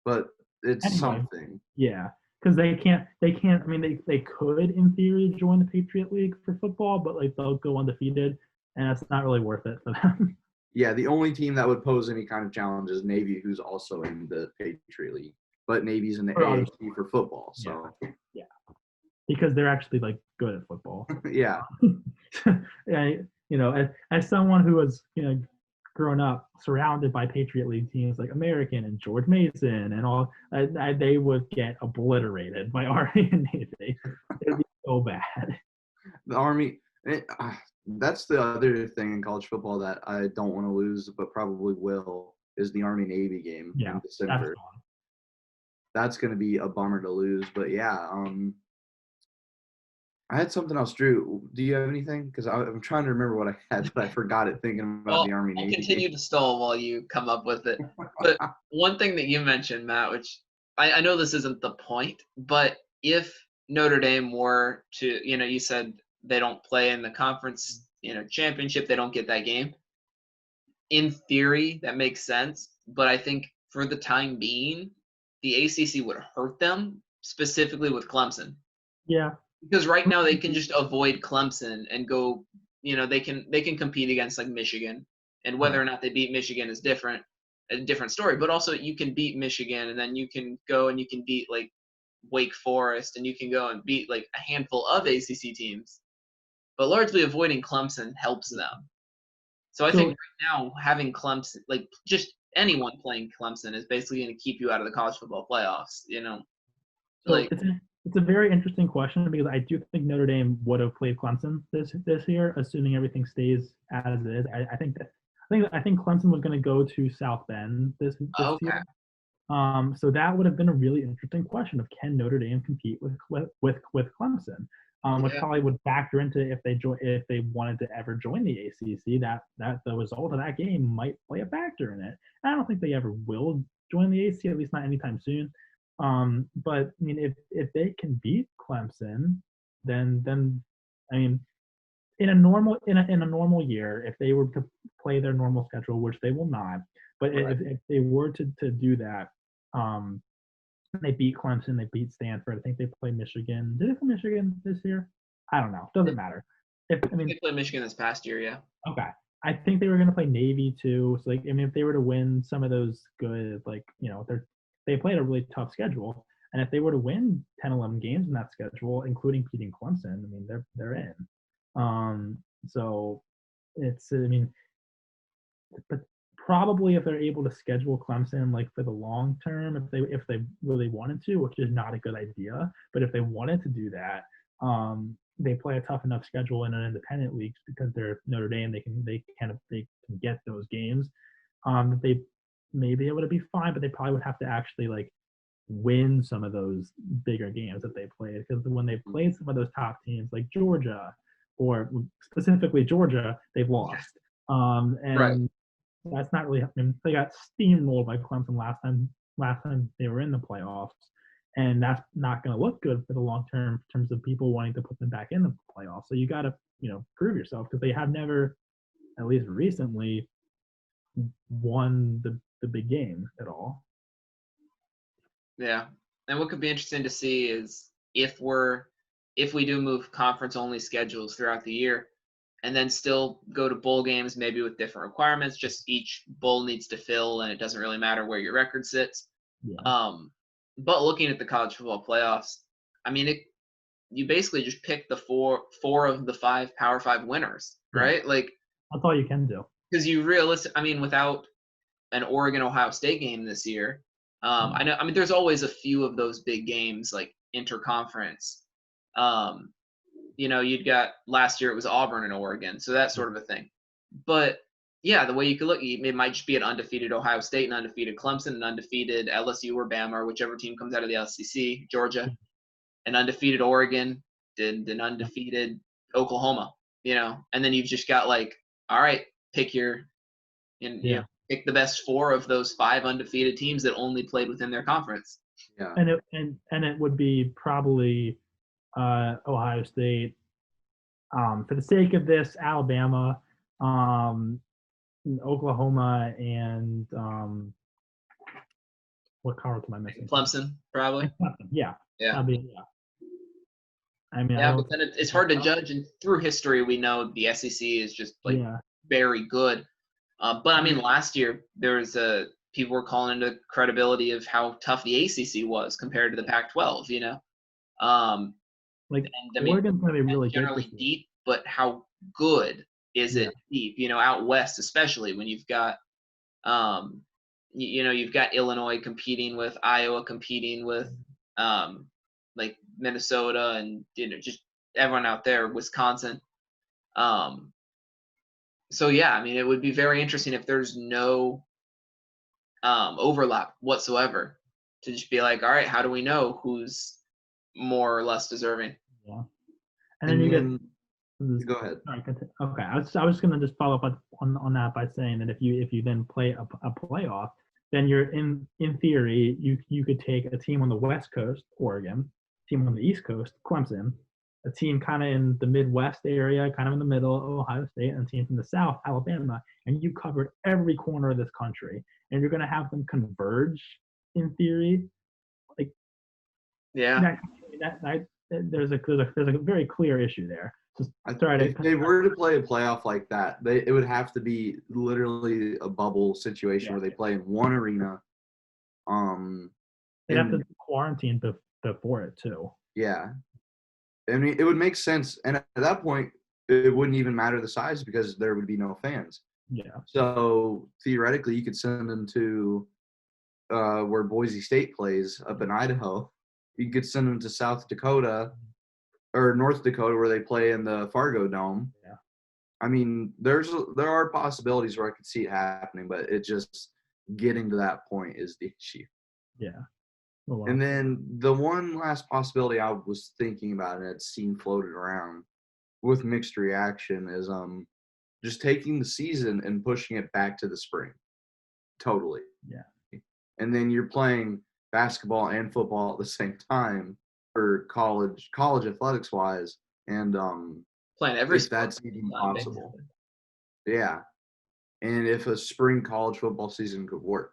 But it's something.
Yeah, because they can't. I mean, they could in theory join the Patriot League for football, but they'll go undefeated, and it's not really worth it for them.
Yeah, the only team that would pose any kind of challenge is Navy, who's also in the Patriot League. But Navy's in the AAC for football, so
yeah, because they're actually good at football.
Yeah.
Yeah, as someone who was grown up surrounded by Patriot League teams like American and George Mason and all, they would get obliterated by Army and Navy. It would be so bad.
The Army. That's the other thing in college football that I don't want to lose, but probably will, is the Army Navy game in December. That's going to be a bummer to lose, but yeah. I had something else, Drew. Do you have anything? Because I'm trying to remember what I had, but I forgot it thinking about the Army Navy.
I'll continue to stall while you come up with it. But one thing that you mentioned, Matt, which I know this isn't the point, but if Notre Dame were to, you said they don't play in the conference, championship, they don't get that game. In theory, that makes sense, but I think for the time being, the ACC would hurt them, specifically with Clemson.
Yeah.
Because right now they can just avoid Clemson and go, they can compete against like Michigan, and whether or not they beat Michigan is a different story. But also you can beat Michigan, and then you can go and you can beat like Wake Forest, and you can go and beat like a handful of ACC teams. But largely avoiding Clemson helps them. So I think right now having Clemson, like just anyone playing Clemson, is basically going to keep you out of the college football playoffs.
So it's a very interesting question because I do think Notre Dame would have played Clemson this year, assuming everything stays as is. I think Clemson was going to go to South Bend this year. So that would have been a really interesting question of can Notre Dame compete with Clemson, which probably would factor into if they wanted to ever join the ACC. That the result of that game might play a factor in it. I don't think they ever will join the ACC, at least not anytime soon. But I mean, if they can beat Clemson, then I mean, in a normal year, if they were to play their normal schedule, which they will not, but if they were to do that, they beat Clemson, they beat Stanford. I think they play Michigan. Did they play Michigan this year? I don't know. Doesn't matter.
They played Michigan this past year, yeah.
Okay. I think they were going to play Navy too. So if they were to win some of those good, they played a really tough schedule, and if they were to win 10, 11 games in that schedule, including beating Clemson, I mean they're in. So it's but probably if they're able to schedule Clemson like for the long term, if they really wanted to, which is not a good idea, but if they wanted to do that, they play a tough enough schedule in an independent leagues because they're Notre Dame. They can get those games. They may be able to be fine, but they probably would have to actually win some of those bigger games that they played, because when they played some of those top teams like Georgia, or specifically Georgia, they've lost. And that's not really. I mean, they got steamrolled by Clemson last time they were in the playoffs, and that's not going to look good for the long term in terms of people wanting to put them back in the playoffs. So you got to prove yourself, because they have never, at least recently, won the big game at all.
Yeah. And what could be interesting to see is if we do move conference only schedules throughout the year and then still go to bowl games, maybe with different requirements, just each bowl needs to fill and it doesn't really matter where your record sits.
Yeah.
But looking at the college football playoffs, I mean, you basically just pick the four of the 5 Power 5 winners, right? Like
that's all you can do.
Because without an Oregon-Ohio State game this year, there's always a few of those big games like interconference. You'd got last year it was Auburn and Oregon, so that sort of a thing. But yeah, the way you could look, it might just be an undefeated Ohio State, an undefeated Clemson, an undefeated LSU or Bama, or whichever team comes out of the SEC, Georgia, an undefeated Oregon, and an undefeated Oklahoma, and then you've just got all right, pick pick the best 4 of those 5 undefeated teams that only played within their conference.
Yeah.
And it would be probably Ohio State, for the sake of this, Alabama, Oklahoma, and what college am I missing?
Clemson, probably.
Yeah.
Yeah.
I mean,
yeah, but then it's hard to judge, and through history, we know the SEC is just very good. But I mean, last year people were calling into credibility of how tough the ACC was compared to the Pac-12.
Oregon's going to be really
generally deep, but how good is it deep? Out west, especially when you've got, you've got Illinois competing with Iowa, competing with, like Minnesota, and just everyone out there, Wisconsin. So yeah, I mean, it would be very interesting if there's no overlap whatsoever, to just be like, all right, how do we know who's more or less deserving?
Yeah. And then you get.
Go ahead.
Sorry, okay, I was going to just follow up on that by saying that if you then play a playoff, then you're in theory you could take a team on the West Coast, Oregon, team on the East Coast, Clemson, a team kind of in the Midwest area, kind of in the middle, Ohio State, and a team from the South, Alabama, and you covered every corner of this country, and you're going to have them converge in theory, like
yeah.
There's a very clear issue there.
If they were to play a playoff like that, it would have to be literally a bubble situation where they play in one arena.
They'd have to quarantine before it too.
Yeah, I mean, it would make sense, and at that point, it wouldn't even matter the size because there would be no fans.
Yeah.
So theoretically, you could send them to where Boise State plays up in Idaho. You could send them to South Dakota or North Dakota where they play in the Fargo Dome.
Yeah.
I mean, there are possibilities where I could see it happening, but it just getting to that point is the issue.
Yeah.
Oh, wow. And then the one last possibility I was thinking about and had seen floated around with mixed reaction is just taking the season and pushing it back to the spring. Totally.
Yeah.
And then you're playing basketball and football at the same time for college athletics wise, and
playing every
if that's even possible. Yeah. And if a spring college football season could work.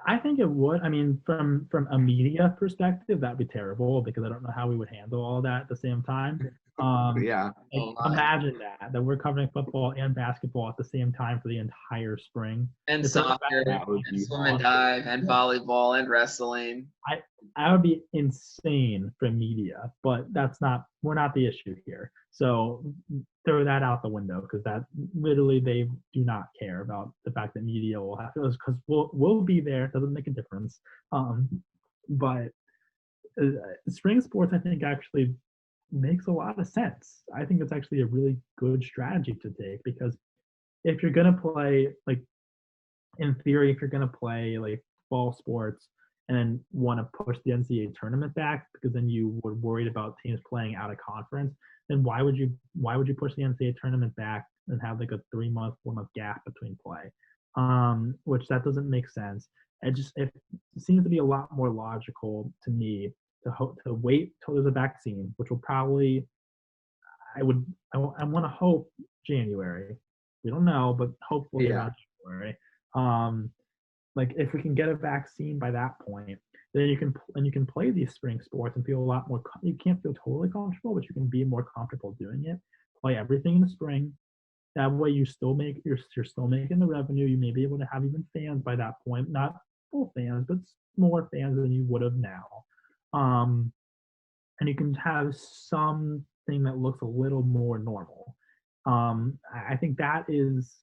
I think it would. I mean, from a media perspective, that'd be terrible because I don't know how we would handle all that at the same time.
Yeah.
Imagine that we're covering football and basketball at the same time for the entire spring.
And soccer, and swim and dive, and volleyball, and wrestling.
I would be insane for media, but we're not the issue here. So throw that out the window because that literally they do not care about the fact that media will have because we'll be there. It doesn't make a difference. But spring sports, I think, actually makes a lot of sense. I think it's actually a really good strategy to take because if you're gonna play, like, in theory, if you're gonna play like fall sports and then want to push the NCAA tournament back because then you were worried about teams playing out of conference, then why would you push the NCAA tournament back and have like a 3-month, 4-month gap between play? Which that doesn't make sense. It seems to be a lot more logical to me to wait till there's a vaccine, which will probably I want to hope January. We don't know, but hopefully around January. Like if we can get a vaccine by that point, then you can play these spring sports and feel a lot more. You can't feel totally comfortable, but you can be more comfortable doing it. Play everything in the spring. That way, you're still making the revenue. You may be able to have even fans by that point, not full fans, but more fans than you would have now. And you can have something that looks a little more normal. I think that is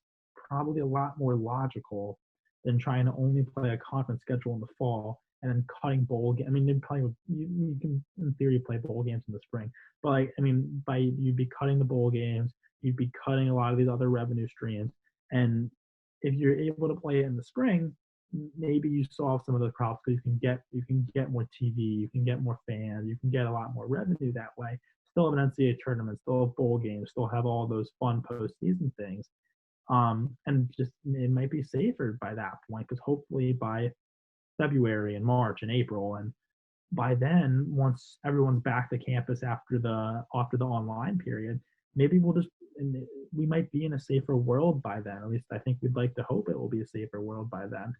probably a lot more logical than trying to only play a conference schedule in the fall and then cutting bowl games. I mean, you can in theory play bowl games in the spring, but you'd be cutting the bowl games, you'd be cutting a lot of these other revenue streams, and if you're able to play it in the spring, maybe you solve some of those problems because you can get more TV, you can get more fans, you can get a lot more revenue that way. Still have an NCAA tournament, still have bowl games, still have all those fun postseason things. And just it might be safer by that point because hopefully by February and March and April, and by then, once everyone's back to campus after the online period, maybe we might be in a safer world by then. At least I think we'd like to hope it will be a safer world by then.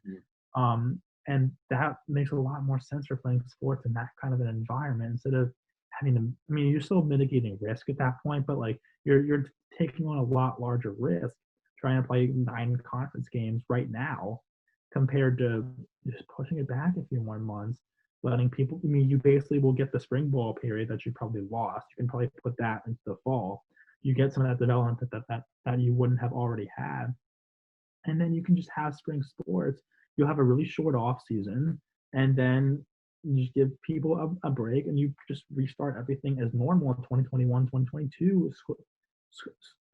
Mm-hmm. And that makes a lot more sense for playing sports in that kind of an environment instead of having to. I mean, you're still mitigating risk at that point, but like you're taking on a lot larger risk trying to play 9 conference games right now compared to just pushing it back a few more months, letting people. I mean, you basically will get the spring ball period that you probably lost. You can probably put that into the fall. you get some of that development that you wouldn't have already had. And then you can just have spring sports. You'll have a really short off season, and then you just give people a break, and you just restart everything as normal in 2021, 2022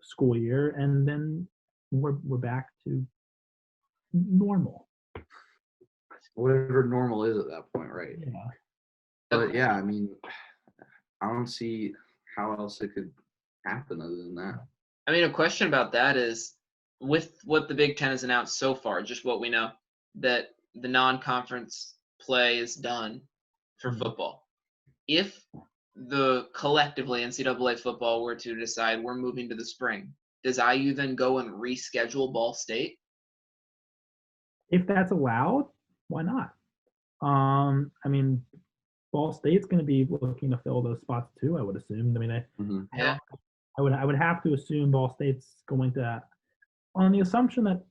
school year, and then we're back to normal.
Whatever normal is at that point, right?
Yeah.
But yeah, I mean, I don't see how else it could happen other than that.
I mean, a question about that is, with what the Big Ten has announced so far, just what we know, that the non-conference play is done for football. If the collectively NCAA football were to decide we're moving to the spring, does IU then go and reschedule Ball State?
If that's allowed, why not? I mean, Ball State's going to be looking to fill those spots too, I would assume. I mean, I would have to assume Ball State's going to, on the assumption that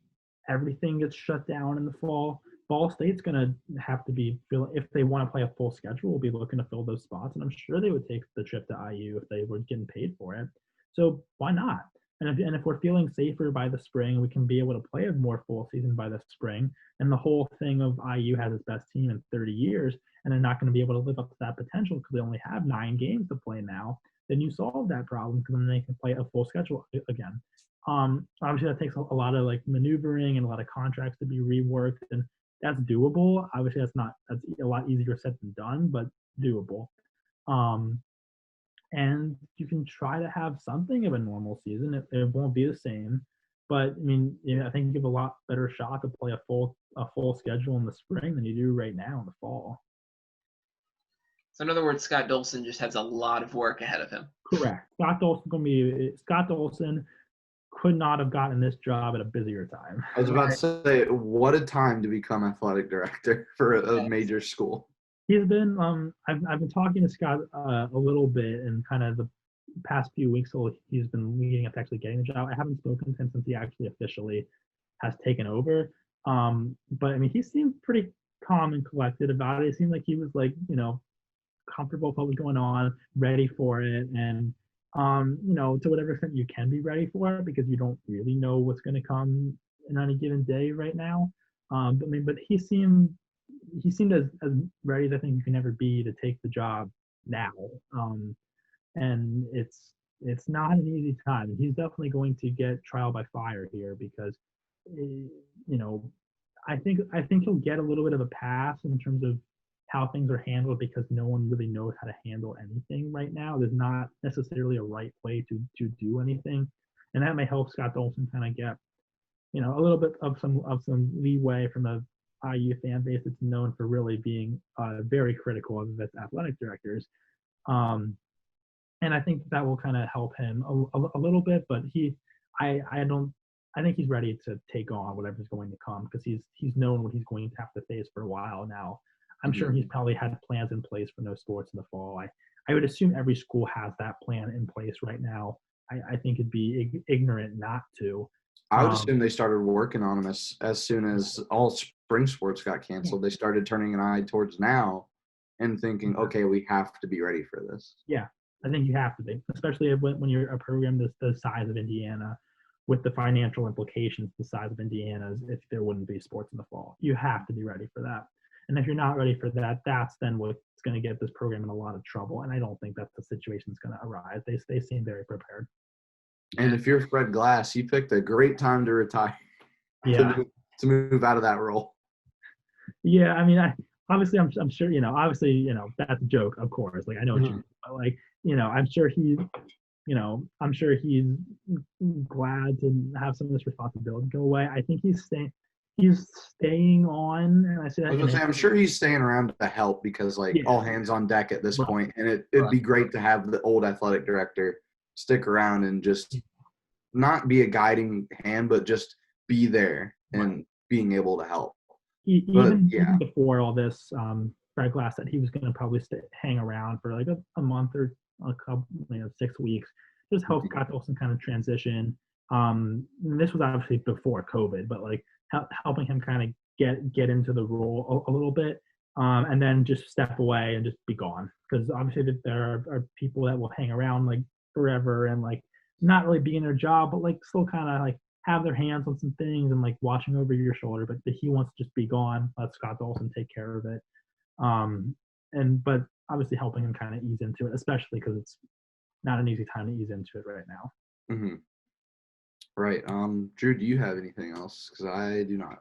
everything gets shut down in the fall. Ball State's going to have to be, if they want to play a full schedule, will be looking to fill those spots, and I'm sure they would take the trip to IU if they were getting paid for it. So why not? And if we're feeling safer by the spring, we can be able to play a more full season by the spring. And the whole thing of IU has its best team in 30 years, and they're not going to be able to live up to that potential because they only have 9 games to play now. Then you solve that problem because then they can play a full schedule again. Obviously, that takes a lot of like maneuvering and a lot of contracts to be reworked, and that's doable. Obviously, that's a lot easier said than done, but doable. And you can try to have something of a normal season. It won't be the same, but I mean, I think you have a lot better shot to play a full schedule in the spring than you do right now in the fall.
So in other words, Scott Dolson just has a lot of work ahead of him.
Correct. Scott Dolson could not have gotten this job at a busier time.
I was about to say, what a time to become athletic director for a major school.
He's been I've been talking to Scott a little bit, and kind of the past few weeks, so he's been leading up to actually getting the job. I haven't spoken to him since he actually officially has taken over. But I mean, he seemed pretty calm and collected about it. It seemed like he was like, comfortable with what was going on, ready for it, and to whatever extent you can be ready for it, because you don't really know what's going to come in any given day right now. But he seemed as ready as I think you can ever be to take the job now. And it's not an easy time. He's definitely going to get trial by fire here because, I think he'll get a little bit of a pass in terms of how things are handled, because no one really knows how to handle anything right now. There's not necessarily a right way to do anything, and that may help Scott Dolson kind of get, a little bit of some leeway from the IU fan base that's known for really being very critical of its athletic directors. And I think that will kind of help him a little bit, but I think he's ready to take on whatever's going to come, because he's known what he's going to have to face for a while now. I'm sure he's probably had plans in place for no sports in the fall. I would assume every school has that plan in place right now. I think it'd be ignorant not to.
I would assume they started working on them as soon as all spring sports got canceled. They started turning an eye towards now and thinking, okay, we have to be ready for this.
Yeah, I think you have to be, especially when you're a program the size of Indiana, with the financial implications the size of Indiana's, if there wouldn't be sports in the fall. You have to be ready for that. And if you're not ready for that, that's then what's going to get this program in a lot of trouble. And I don't think that the situation is going to arise. They seem very prepared.
And if you're Fred Glass, you picked a great time to retire.
Yeah.
To move out of that role.
Yeah, I mean, obviously, I'm sure, obviously, that's a joke, of course. Like, I know what you mean, but like, I'm sure I'm sure he's glad to have some of this responsibility go away. I think he's staying on, and I say that.
I was gonna say, I'm sure he's staying around to help, because all hands on deck at this point, and it'd be great to have the old athletic director stick around and just not be a guiding hand, but just be there and being able to help.
Even before all this, Fred Glass said he was going to probably hang around for like a month or a couple, 6 weeks, just help Scott Dolson kind of transition. This was obviously before COVID, but like helping him kind of get into the role a little bit, and then just step away and just be gone. Because obviously there are people that will hang around like forever, and like not really be in their job, but like still kind of like have their hands on some things and like watching over your shoulder. But he wants to just be gone. Let Scott Dawson take care of it. But obviously helping him kind of ease into it, especially because it's not an easy time to ease into it right now.
Mm-hmm. Right. Drew, do you have anything else? Because I do not.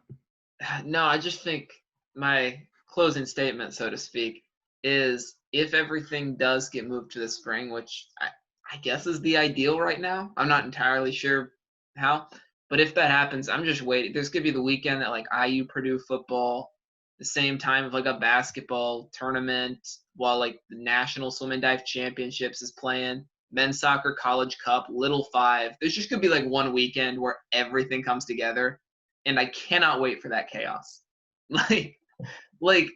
No, I just think my closing statement, so to speak, is if everything does get moved to the spring, which I guess is the ideal right now. I'm not entirely sure how, but if that happens, I'm just waiting. There's gonna be the weekend that like IU Purdue football, the same time of like a basketball tournament, while like the National Swim and Dive Championships is playing, men's soccer College Cup, Little Five. There's just gonna be like one weekend where everything comes together, and I cannot wait for that chaos. Like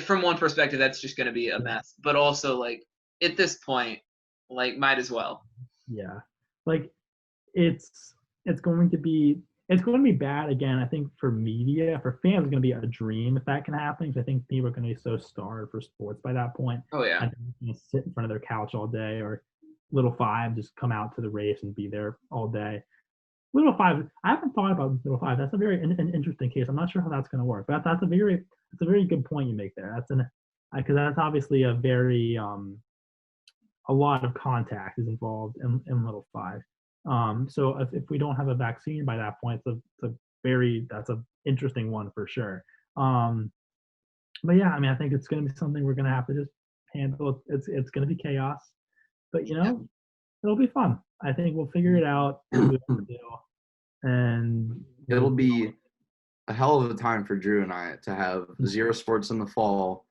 from one perspective, that's just gonna be a mess, but also like at this point, like might as well.
Yeah, like it's going to be bad again. I think for media, for fans, it's going to be a dream if that can happen. Because I think people are going to be so starved for sports by that point.
Oh yeah,
I think they're going to sit in front of their couch all day, or Little Five just come out to the race and be there all day. Little Five, I haven't thought about Little Five. That's a very an interesting case. I'm not sure how that's going to work, but that's a very good point you make there. Because that's obviously a very a lot of contact is involved in Little Five. So if we don't have a vaccine by that point, that's an interesting one for sure. But yeah, I mean, I think it's going to be something we're going to have to just handle. It's going to be chaos, but it'll be fun. I think we'll figure it out. And
It'll be a hell of a time for Drew and I to have zero sports in the fall,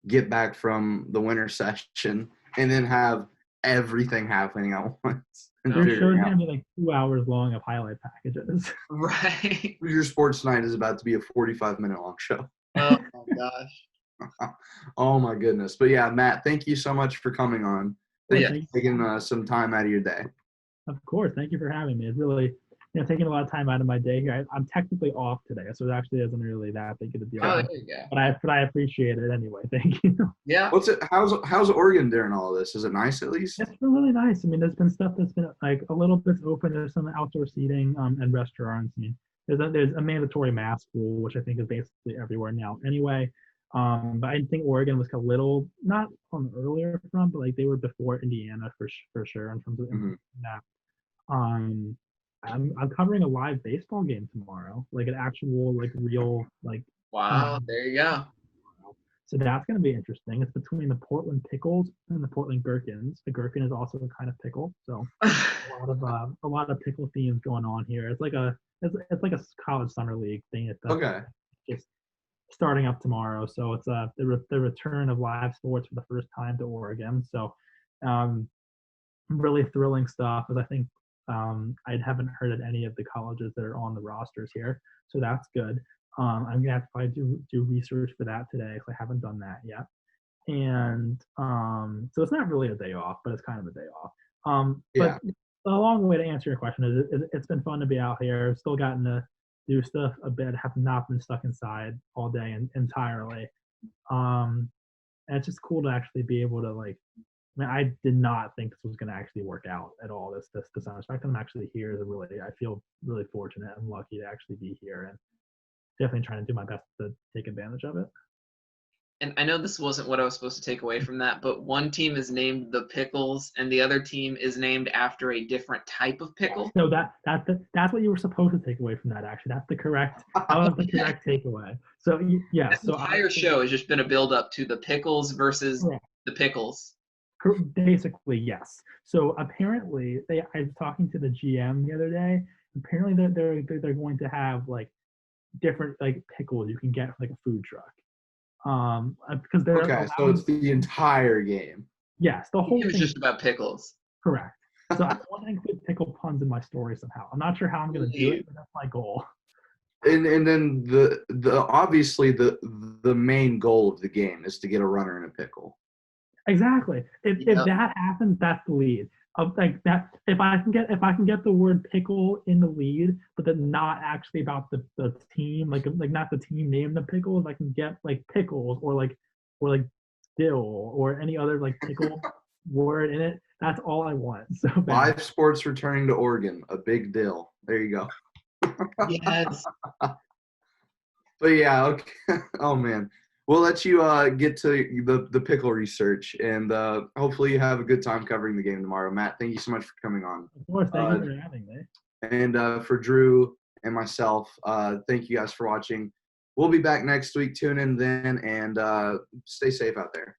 get back from the winter session, and then have everything happening at once.
Your show's going to be like 2 hours long of highlight packages.
Right.
Your sports night is about to be a 45-minute long show.
Oh my gosh.
Oh my goodness. But yeah, Matt, thank you so much for coming on. Thank you for taking some time out of your day.
Of course. Thank you for having me. It's really taking a lot of time out of my day here. I'm technically off today, so it actually isn't really that big of a deal.
Oh, there you go.
But I appreciate it anyway. Thank you.
Yeah.
How's Oregon during all of this? Is it nice at least?
It's been really nice. I mean, there's been stuff that's been like a little bit open. There's some outdoor seating and restaurants. I mean, there's a mandatory mask rule, which I think is basically everywhere now anyway. But I think Oregon was a little not on the earlier front, but like they were before Indiana for sure in terms of that. I'm covering a live baseball game tomorrow, like an actual like real like.
Wow, there you go.
So that's going to be interesting. It's between the Portland Pickles and the Portland Gherkins. The gherkin is also a kind of pickle, so a lot of pickle themes going on here. It's like a college summer league thing. It's just starting up tomorrow, so it's the return of live sports for the first time to Oregon. So really thrilling stuff. As I think I haven't heard of any of the colleges that are on the rosters here, so that's good. I'm gonna have to probably do research for that today because I haven't done that yet. And so it's not really a day off, but it's kind of a day off. But a long way to answer your question is it's been fun to be out here. Still gotten to do stuff a bit. Have not been stuck inside all day entirely. And it's just cool to actually be able to like. I mean, I did not think this was going to actually work out at all. This summer. The fact that I'm actually here is I feel really fortunate and lucky to actually be here, and definitely trying to do my best to take advantage of it.
And I know this wasn't what I was supposed to take away from that, but one team is named the Pickles, and the other team is named after a different type of pickle.
No, that's what you were supposed to take away from that. Actually, that was the correct takeaway. So yeah,
the entire show has just been a build up to the Pickles versus the Pickles.
Basically, yes. So apparently, I was talking to the GM the other day. Apparently, they're going to have like different like pickles you can get from like a food truck. Because they're
so it's the entire game.
Yes, the whole
thing was just about pickles.
Correct. So I want to include pickle puns in my story somehow. I'm not sure how I'm going to do it, but that's my goal.
And then the obviously the main goal of the game is to get a runner in a pickle.
Exactly. If that happens, that's the lead. Like that, if I can get the word pickle in the lead, but then not actually about the team, like not the team name, the pickles. I can get like pickles or like dill or any other like pickle word in it. That's all I want. So bad.
Live sports returning to Oregon, a big deal. There you go.
Yes.
But yeah, okay. Oh man, we'll let you get to the pickle research, and hopefully you have a good time covering the game tomorrow. Matt, thank you so much for coming on.
Of course, thank you for having me.
And for Drew and myself, thank you guys for watching. We'll be back next week. Tune in then, and stay safe out there.